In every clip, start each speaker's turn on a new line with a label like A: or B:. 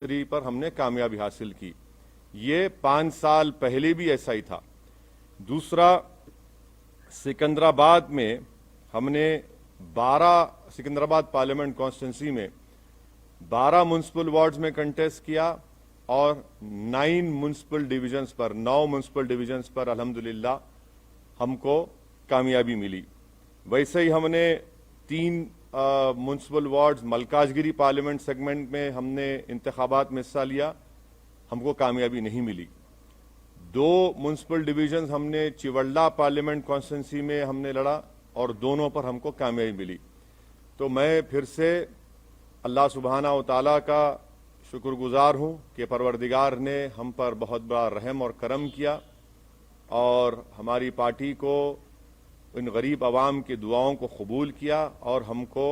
A: पर हमने कामयाबी हासिल की। ये 5 साल पहले भी ऐसा ही था। दूसरा, सिकंदराबाद में हमने 12 सिकंदराबाद पार्लियामेंट कॉन्स्टिट्यूंसी में 12 म्युनिसिपल वार्ड्स में कंटेस्ट किया और 9 म्युनिसिपल डिविजन्स पर 9 म्युनिसिपल डिविजन्स पर अल्हम्दुलिल्लाह हमको कामयाबी मिली। वैसे ही हमने 3 municipal wards Malkajgiri parliament segment में हमने इंतखाबात में हिस्सा लिया, हमको कामयाबी नहीं मिली। 2 म्युनिसिपल डिवीजन्स हमने चिवल्ला पार्लियामेंट कॉन्स्टिट्यूंसी में हमने लड़ा और दोनों पर हमको कामयाबी मिली। तो मैं फिर से अल्लाह सुब्हाना व तआला का शुक्रगुजार हूँ कि परवरदिगार ने हम पर बहुत बड़ा रहम और करम किया और हमारी पार्टी को इन गरीब आवाम की दुआओं को कबूल किया और हमको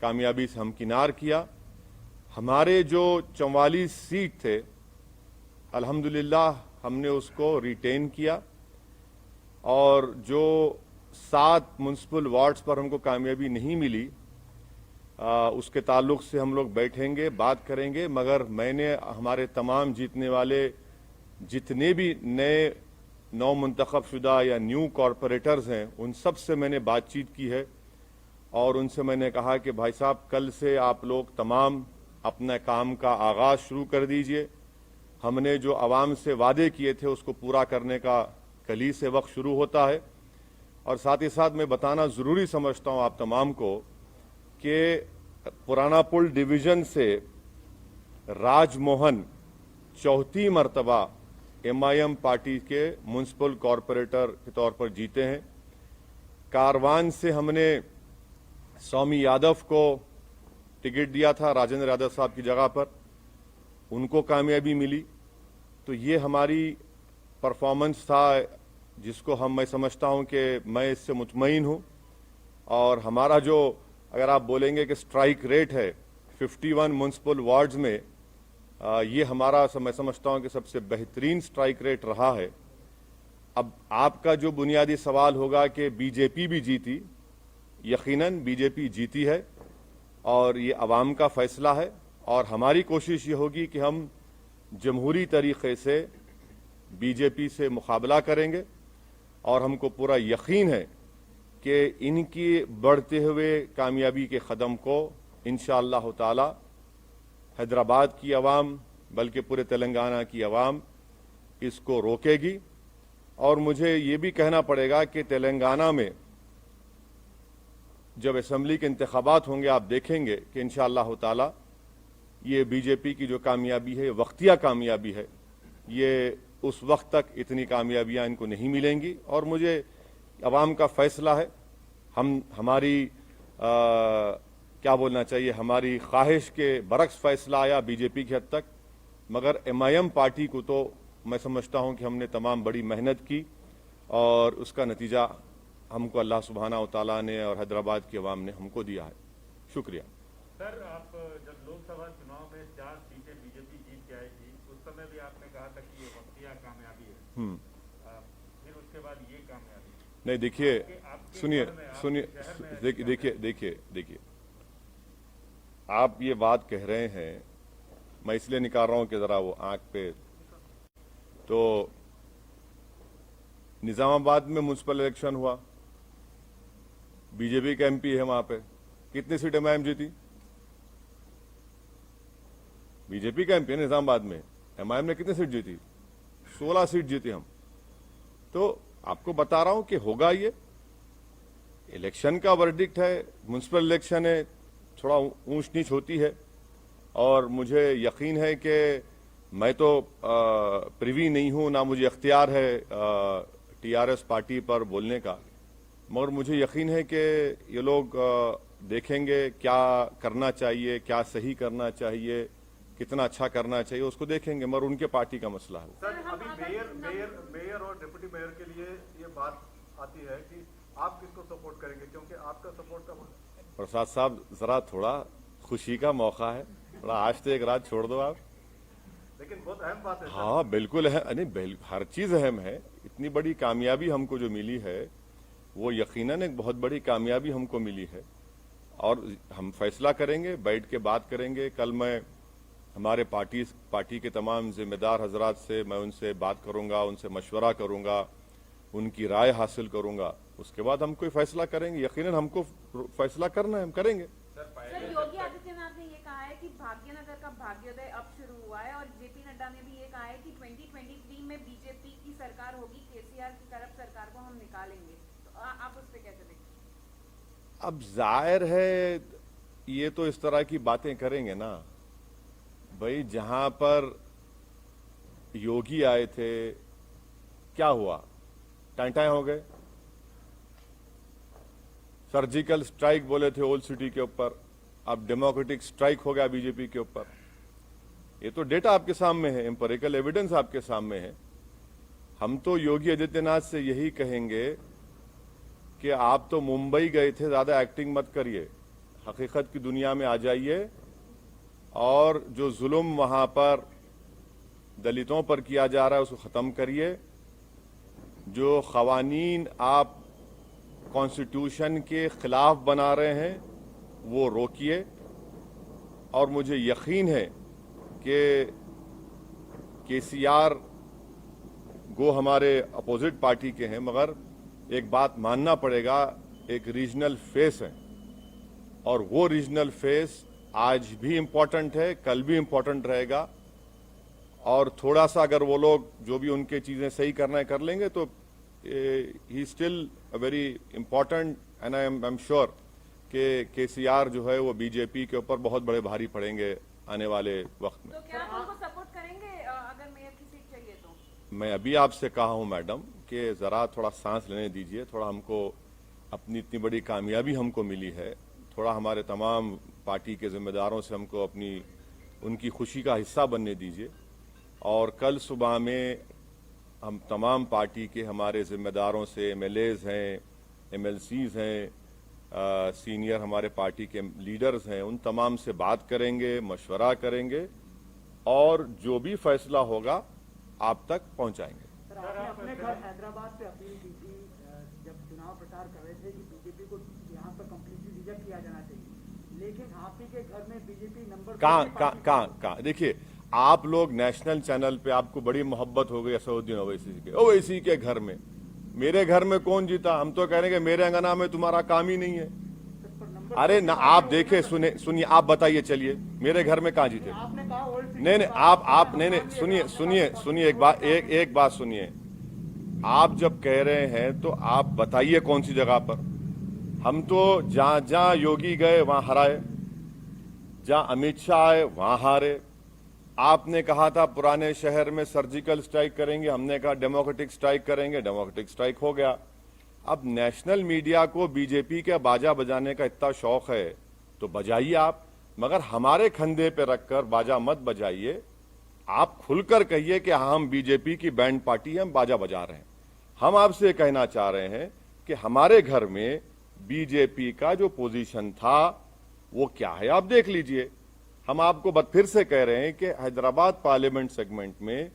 A: कामयाबी से हमकिनार किया। हमारे जो 44 सीट थे अल्हम्दुलिल्लाह हमने उसको रिटेन किया और जो 7 म्युनिसिपल वार्ड्स पर हमको कामयाबी नहीं मिली उसके ताल्लुक से हम लोग बैठेंगे, बात करेंगे। मगर मैंने हमारे तमाम जीतने वाले जितने भी नए नौ मुंतखब शुदा या न्यू कॉरपोरेटर्स हैं उन सब से मैंने बातचीत की है और उनसे मैंने कहा कि भाई साहब, कल से आप लोग तमाम अपने काम का आगाज़ शुरू कर दीजिए। हमने जो आवाम से वादे किए थे उसको पूरा करने का कल ही से वक्त शुरू होता है। और साथ ही साथ मैं बताना ज़रूरी समझता हूँ आप तमाम को कि पुराना पुल डिवीज़न से राजमोहन चौथी मरतबा MIM पार्टी के म्युनिसिपल कॉरपोरेटर के तौर पर जीते हैं। कारवान से हमने स्वामी यादव को टिकट दिया था राजेंद्र यादव साहब की जगह पर, उनको कामयाबी मिली। तो ये हमारी परफॉर्मेंस था जिसको मैं समझता हूं कि मैं इससे मुतमईन हूं। और हमारा जो अगर आप बोलेंगे कि स्ट्राइक रेट है 51 म्युनिसिपल वार्ड्स में, ये हमारा मैं समझता हूं कि सबसे बेहतरीन स्ट्राइक रेट रहा है। अब आपका जो बुनियादी सवाल होगा कि बीजेपी भी जीती, यकीनन बीजेपी जीती है और ये अवाम का फैसला है और हमारी कोशिश ये होगी कि हम जमहूरी तरीके से बीजेपी से मुकाबला करेंगे और हमको पूरा यकीन है कि इनकी बढ़ते हुए कामयाबी के कदम को इंशाअल्लाह ताला हैदराबाद की आवाम बल्कि पूरे तेलंगाना की आवाम इसको रोकेगी। और मुझे ये भी कहना पड़ेगा कि तेलंगाना में जब असेंबली के इंतखाबात होंगे आप देखेंगे कि इंशाअल्लाह ताला ये बीजेपी की जो कामयाबी है वक्तिया कामयाबी है, ये उस वक्त तक इतनी कामयाबियां इनको नहीं मिलेंगी। और मुझे अवाम का फैसला है, हमारी क्या बोलना चाहिए, हमारी ख्वाहिश के बरक्स फैसला आया बीजेपी की हद तक। मगर MIM पार्टी को तो मैं समझता हूं कि हमने तमाम बड़ी मेहनत की और उसका नतीजा हमको अल्लाह सुब्हाना व तआला ने और हैदराबाद की आवाम ने हमको दिया है। शुक्रिया।
B: सर, आप जब लोकसभा चुनाव में 4 सीटें बीजेपी जीत के आई थी उस समय भी आपने कहा था कि ये वक्तिया कामयाबी है, फिर उसके बाद ये कामयाबी
A: नहीं। देखिए, देखिए आप ये बात कह रहे हैं, मैं इसलिए निकाल रहा हूं कि जरा वो आंख पे। तो निजामाबाद में म्युनिसिपल इलेक्शन हुआ, बीजेपी का MP है वहां पे, कितनी सीटें MIM जीती? बीजेपी का MP है निजामाबाद में, MIM ने कितनी सीट जीती? 16 सीट जीती हम। तो आपको बता रहा हूं कि होगा ये। इलेक्शन का वर्डिक्ट है, म्युनिसिपल इलेक्शन है, थोड़ा ऊंच नीच होती है और मुझे यकीन है कि मैं तो प्रिवी नहीं हूं, ना मुझे अख्तियार है TRS पार्टी पर बोलने का। मगर मुझे यकीन है कि ये लोग देखेंगे क्या करना चाहिए, क्या सही करना चाहिए, कितना अच्छा करना चाहिए, उसको देखेंगे। मगर उनके पार्टी का मसला है।
C: सर, अभी मेयर और डिप्टी मेयर के लिए ये बात आती है कि आप किसको सपोर्ट करेंगे, क्योंकि आपका सपोर्ट तो
A: प्रसाद साहब जरा थोड़ा खुशी का मौका है, थोड़ा आज तो एक रात छोड़ दो आप।
C: लेकिन बहुत अहम बात है।
A: हाँ बिल्कुल है, नहीं हर चीज अहम है। इतनी बड़ी कामयाबी हमको जो मिली है वो यकीनन एक बहुत बड़ी कामयाबी हमको मिली है और हम फैसला करेंगे, बैठ के बात करेंगे। कल मैं हमारे पार्टी के तमाम जिम्मेदार हजरात से मैं उनसे बात करूंगा, उनसे मशवरा करूंगा, उनकी राय हासिल करूंगा, उसके बाद हम कोई फैसला करेंगे। यकीनन हमको फैसला करना है, हम करेंगे।
D: सर, योगी आदित्यनाथ ने ये कहा है कि भाग्यनगर का भाग्योदय अब शुरू हुआ है, और जेपी नड्डा ने भी ये कहा है कि 2023 में बीजेपी की सरकार होगी, केसीआर की करप्ट सरकार को हम निकालेंगे। तो आप उस पे कैसे देखते हैं?
A: अब जाहिर है ये तो इस तरह की बातें करेंगे ना भाई। जहां पर योगी आए थे क्या हुआ? टाइम हो गए। सर्जिकल स्ट्राइक बोले थे ओल्ड सिटी के ऊपर, अब डेमोक्रेटिक स्ट्राइक हो गया बीजेपी के ऊपर। ये तो डेटा आपके सामने है, एम्पिरिकल एविडेंस आपके सामने है। हम तो योगी आदित्यनाथ से यही कहेंगे कि आप तो मुंबई गए थे, ज्यादा एक्टिंग मत करिए, हकीकत की दुनिया में आ जाइए और जो जुल्म वहां पर दलितों पर किया जा रहा है उसको खत्म करिए। जो खवानीन आप कॉन्स्टिट्यूशन के खिलाफ बना रहे हैं वो रोकिए। और मुझे यकीन है कि केसीआर गो हमारे अपोजिट पार्टी के हैं, मगर एक बात मानना पड़ेगा, एक रीजनल फेस है और वो रीजनल फेस आज भी इम्पोर्टेंट है, कल भी इम्पोर्टेंट रहेगा। और थोड़ा सा अगर वो लोग जो भी उनके चीजें सही करना है कर लेंगे तो he still very important, and I am sure कि केसीआर जो है वो बीजेपी के ऊपर बहुत बड़े भारी पड़ेंगे आने वाले वक्त में।
D: तो क्या आप उनको सपोर्ट करेंगे अगर मेयर की सीट चाहिए तो?
A: मैं अभी आपसे कहा हूं मैडम कि जरा थोड़ा सांस लेने दीजिए, थोड़ा हमको अपनी इतनी बड़ी कामयाबी हमको मिली है, थोड़ा हमारे तमाम पार्टी के जिम्मेदारों से हमको अपनी उनकी खुशी का हिस्सा बनने दीजिए। और कल सुबह में हम तमाम पार्टी के हमारे जिम्मेदारों से, एमएलएज हैं, एमएलसीज हैं, सीनियर हमारे पार्टी के लीडर्स हैं, उन तमाम से बात करेंगे, मशवरा करेंगे और जो भी फैसला होगा आप तक पहुंचाएंगे।
E: सर, आपने अपने घर हैदराबाद से अपील की थी जब चुनाव प्रचार कर रहे थे कि बीजेपी को यहाँ पर कंप्लीटली रिजेक्ट किया जाना चाहिए, लेकिन आप ही के घर में बीजेपी नंबर
A: कहाँ देखिए, आप लोग नेशनल चैनल पे आपको बड़ी मोहब्बत हो गई असदुद्दीन ओवैसी के घर में। मेरे घर में कौन जीता? हम तो कह रहे हैं कि मेरे अंगना में तुम्हारा काम ही नहीं है। अरे ना, आप देखे सुनिए, आप बताइए, चलिए मेरे घर में कहाँ जीते?
E: आपने कहा ओल्ड सिटी।
A: नहीं आप नहीं, सुनिए एक बात सुनिए। आप जब कह रहे हैं तो आप बताइए कौन सी जगह पर। हम तो जहां योगी गए वहां हराए, जहां अमित शाह आए वहां हारे। आपने कहा था पुराने शहर में सर्जिकल स्ट्राइक करेंगे, हमने कहा डेमोक्रेटिक स्ट्राइक करेंगे, डेमोक्रेटिक स्ट्राइक हो गया। अब नेशनल मीडिया को बीजेपी के बाजा बजाने का इतना शौक है तो बजाइए आप, मगर हमारे कंधे पे रखकर बाजा मत बजाइए। आप खुलकर कहिए कि हम बीजेपी की बैंड पार्टी है, हम बाजा बजा रहे हैं। हम आपसे कहना चाह रहे हैं कि हमारे घर में बीजेपी का जो पोजीशन था वो क्या है आप देख लीजिए। हम आपको फिर से कह रहे हैं कि हैदराबाद पार्लियामेंट सेगमेंट में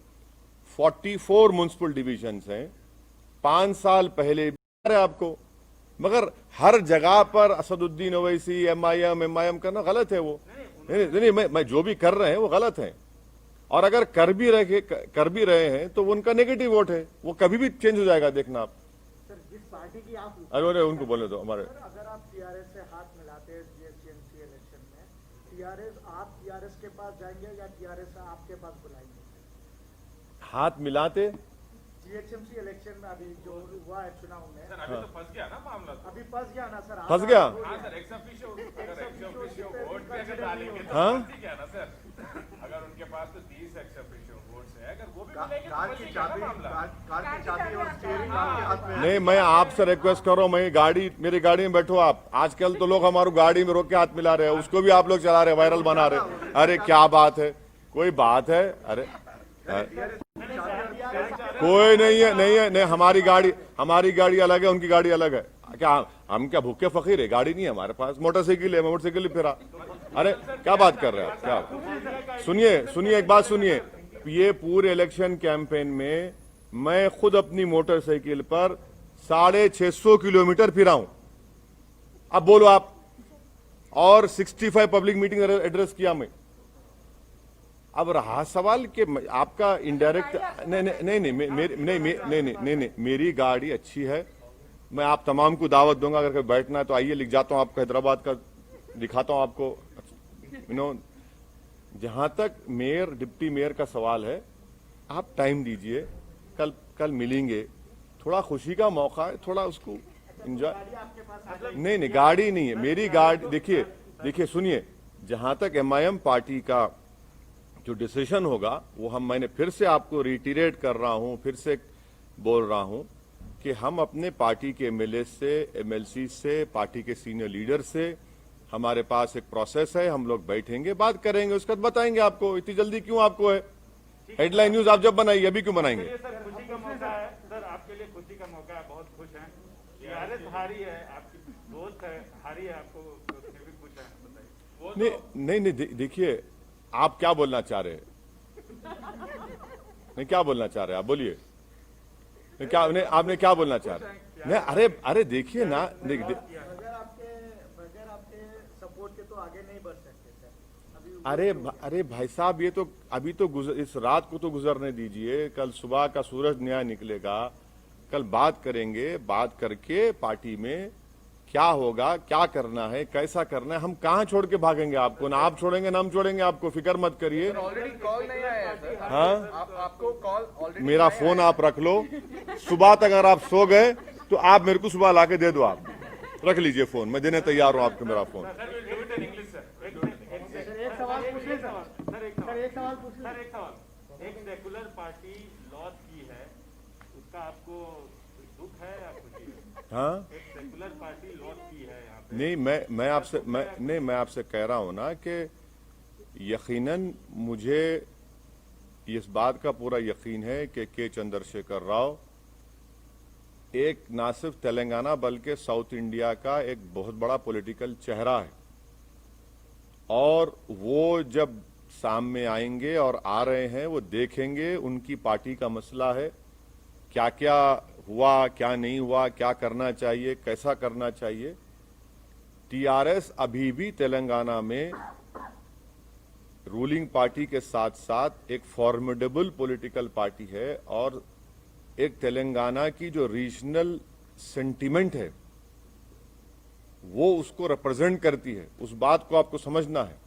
A: 44 म्युनिसिपल डिविजन्स हैं। 5 साल पहले भी आपको, मगर हर जगह पर असदुद्दीन ओवैसी एमआईएम करना गलत है। वो नहीं, मैं जो भी कर रहे हैं वो गलत है। और अगर कर भी रहे हैं तो उनका नेगेटिव वोट है, वो कभी भी चेंज हो जाएगा, देखना आप।
E: सर, जिस पार्टी की आप
A: अरे उनको बोले तो हमारे,
E: अगर आप टीआरएस से हाथ मिलाते हैं जीएचएमसी इलेक्शन में, आप टीआरएस के पास जाएंगे या टीआरएस आपके पास बुलाएंगे?
A: हाथ मिलाते
E: जीएचएमसी इलेक्शन में अभी जो हुआ है चुनाव में,
B: सर अभी तो फंस गया ना मामला।
E: अभी फंस गया ना सर?
A: फंस गया?
B: हाँ सर, एक्स ऑफिशियो वोट भी अगर डालेंगे तो
A: हाँ?
B: फंस ही गया ना सर। अगर उनके पास तो 30 एक्स ऑफिशियो वोट्स है, अगर वो भी मिलेंगे तो
C: कार
B: फंस
C: की
B: ही गया ना
C: चाबी
B: मामला।
C: कार की चाबी और स्टीयरिंग आपके हाथ में है।
A: नहीं, मैं आपसे रिक्वेस्ट कर रहा हूं, मेरी गाड़ी में बैठो आप। आजकल तो लोग हमारी गाड़ी में रोक के हाथ मिला रहे हैं, उसको भी आप लोग चला रहे हैं, वायरल बना रहे हैं। अरे क्या बात है, कोई बात है? अरे कोई नहीं, हमारी गाड़ी अलग है, उनकी गाड़ी अलग है। क्या हम क्या भूखे फकीर है? गाड़ी नहीं है हमारे पास, मोटरसाइकिल है, मोटरसाइकिल फिरा। अरे क्या बात कर रहे हैं आप? क्या? सुनिए एक बात सुनिए। ये पूरे इलेक्शन कैंपेन में मैं खुद अपनी मोटरसाइकिल पर 650 किलोमीटर फिरा हूं। अब बोलो आप। और 65 पब्लिक मीटिंग एड्रेस किया मैं। अब रहा सवाल कि आपका इनडायरेक्ट नहीं, मेरी गाड़ी अच्छी है, मैं आप तमाम को दावत दूंगा, अगर कभी बैठना है तो आइए, लिख जाता हूं आपको, हैदराबाद का दिखाता हूं आपको, जहां तक मेयर डिप्टी मेयर का सवाल है, आप टाइम दीजिए, कल मिलेंगे, थोड़ा खुशी का मौका है, थोड़ा उसको एंजॉय। नहीं, गाड़ी नहीं है मेरी गाड़ी। देखिए सुनिए, जहां तक MIM पार्टी का जो डिसीजन होगा वो मैंने फिर से आपको रिटीरेट कर रहा हूं, फिर से बोल रहा हूं कि हम अपने पार्टी के MLA से, MLC से, पार्टी के सीनियर लीडर से, हमारे पास एक प्रोसेस है, हम लोग बैठेंगे, बात करेंगे, उसके बाद बताएंगे आपको। इतनी जल्दी क्यों आपको है? हेडलाइन न्यूज आप जब बनाइए, अभी क्यों बनाएंगे?
B: सर खुशी का मौका है सर, आपके लिए खुशी का मौका है, बहुत खुश हैं। TRS हारी है, आपकी दोस्त है, हारी है, आपको फिर भी खुश है, बताइए।
A: नहीं, देखिए आप क्या बोलना चाह रहे हैं? नहीं, क्या बोलना चाह रहे हैं आप? बोलिए। आपने क्या बोलना चाह रहे हैं? नहीं, अरे देखिए ना,
E: बगैर आपके सपोर्ट के तो आगे नहीं बढ़ सकते सर।
A: अरे भाई साहब, ये तो अभी तो इस रात को तो गुजरने दीजिए, कल सुबह का सूरज नया निकलेगा, कल बात करेंगे, बात करके पार्टी में क्या होगा, क्या करना है, कैसा करना है, हम कहां छोड़ के भागेंगे आपको? ना आप छोड़ेंगे ना हम छोड़ेंगे आपको, फिक्र मत करिए।
F: ऑलरेडी कॉल नहीं आया है सर।
A: हाँ,
F: आपको कॉल ऑलरेडी
A: मेरा फोन आप रख लो, सुबह तक अगर आप सो गए तो आप मेरे को सुबह लाके दे दो, आप रख लीजिए फोन, मैं देने तैयार हूं आपको मेरा फोन।
E: एक सवाल पूछ ले सर, एक सवाल पूछ ले।
B: एक सेकुलर पार्टी लॉस की है, उसका आपको दुख है या खुशी है?
A: हाँ,
B: एक सेकुलर पार्टी लॉस की है यहाँ पे।
A: नहीं, मैं आपसे कह रहा हूं ना कि यकीनन मुझे इस बात का पूरा यकीन है कि के चंद्रशेखर राव एक ना सिर्फ तेलंगाना बल्कि साउथ इंडिया का एक बहुत बड़ा पॉलिटिकल चेहरा है, और वो जब सामने आएंगे और आ रहे हैं, वो देखेंगे उनकी पार्टी का मसला है, क्या क्या हुआ, क्या नहीं हुआ, क्या करना चाहिए, कैसा करना चाहिए। TRS अभी भी तेलंगाना में रूलिंग पार्टी के साथ साथ एक फॉर्मिडेबल पॉलिटिकल पार्टी है, और एक तेलंगाना की जो रीजनल सेंटिमेंट है वो उसको रिप्रेजेंट करती है, उस बात को आपको समझना है।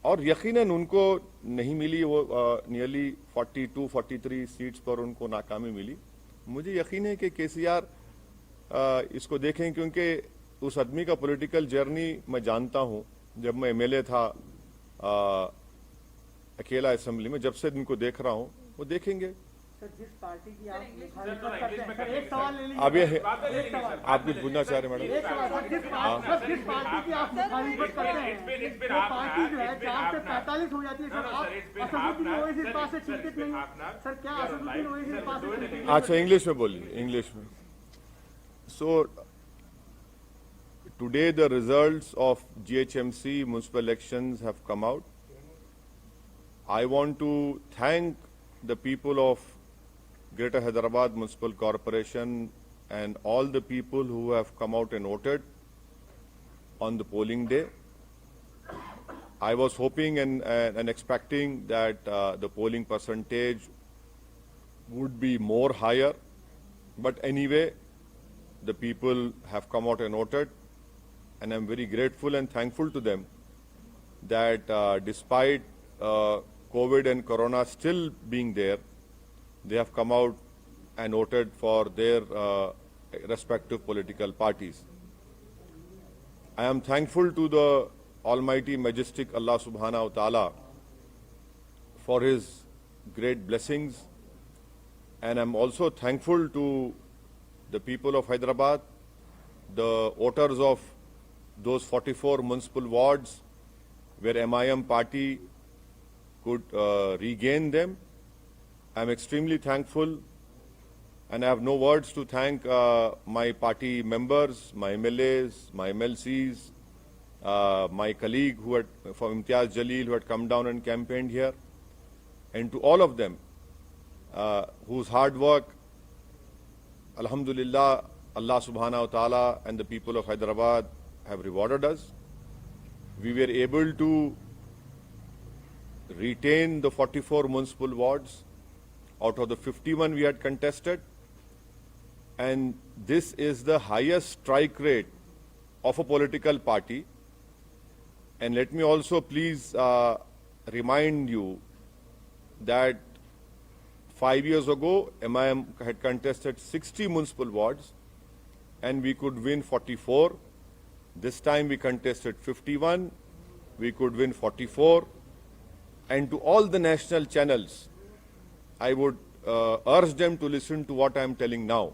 A: और यकीनन उनको नहीं मिली, वो नियरली 42-43 सीट्स पर उनको नाकामी मिली। मुझे यकीन है कि KCR इसको देखें, क्योंकि उस आदमी का पॉलिटिकल जर्नी मैं जानता हूं। जब मैं MLA था अकेला असेंबली में, जब से इनको देख रहा हूं, वो देखेंगे।
E: सर जिस पार्टी की आप मुखालिफत करते हैं, सर एक सवाल ले लीजिए।
A: अब ये
E: एक सवाल
A: आप कुछ पूछना चाह रहे हैं मैडम?
E: एक सवाल सर, जिस पार्टी की आप मुखालिफत करते हैं, वो पार्टी जो है 4 से 45 हो जाती है सर। आप असदुद्दीन ओवैसी इस बात से चिंतित नहीं है सर? क्या असदुद्दीन ओवैसी इस बात से चिंतित नहीं?
A: अच्छा, इंग्लिश में बोलिए, इंग्लिश में। So today the results of GHMC municipal elections have come out. I want to thank the people of Greater Hyderabad Municipal Corporation and all the people who have come out and voted on the polling day. I was hoping and expecting that the polling percentage would be more higher, but anyway, the people have come out and voted, and I'm very grateful and thankful to them that despite COVID and Corona still being there, they have come out and voted for their respective political parties. I am thankful to the Almighty Majestic Allah Subhanahu wa Ta'ala for His great blessings, and I'm also thankful to the people of Hyderabad, the voters of those 44 municipal wards where MIM party could regain them. I'm extremely thankful, and I have no words to thank my party members, my MLAs, my MLCs, my colleague from Imtiaz Jalil who had come down and campaigned here, and to all of them whose hard work, alhamdulillah, Allah subhanahu wa ta'ala and the people of Hyderabad have rewarded us. We were able to retain the 44 municipal wards out of the 51 we had contested, and this is the highest strike rate of a political party. And let me also please remind you that 5 years ago, MIM had contested 60 municipal wards and we could win 44. This time we contested 51, we could win 44. And to all the national channels, I would urge them to listen to what I am telling now.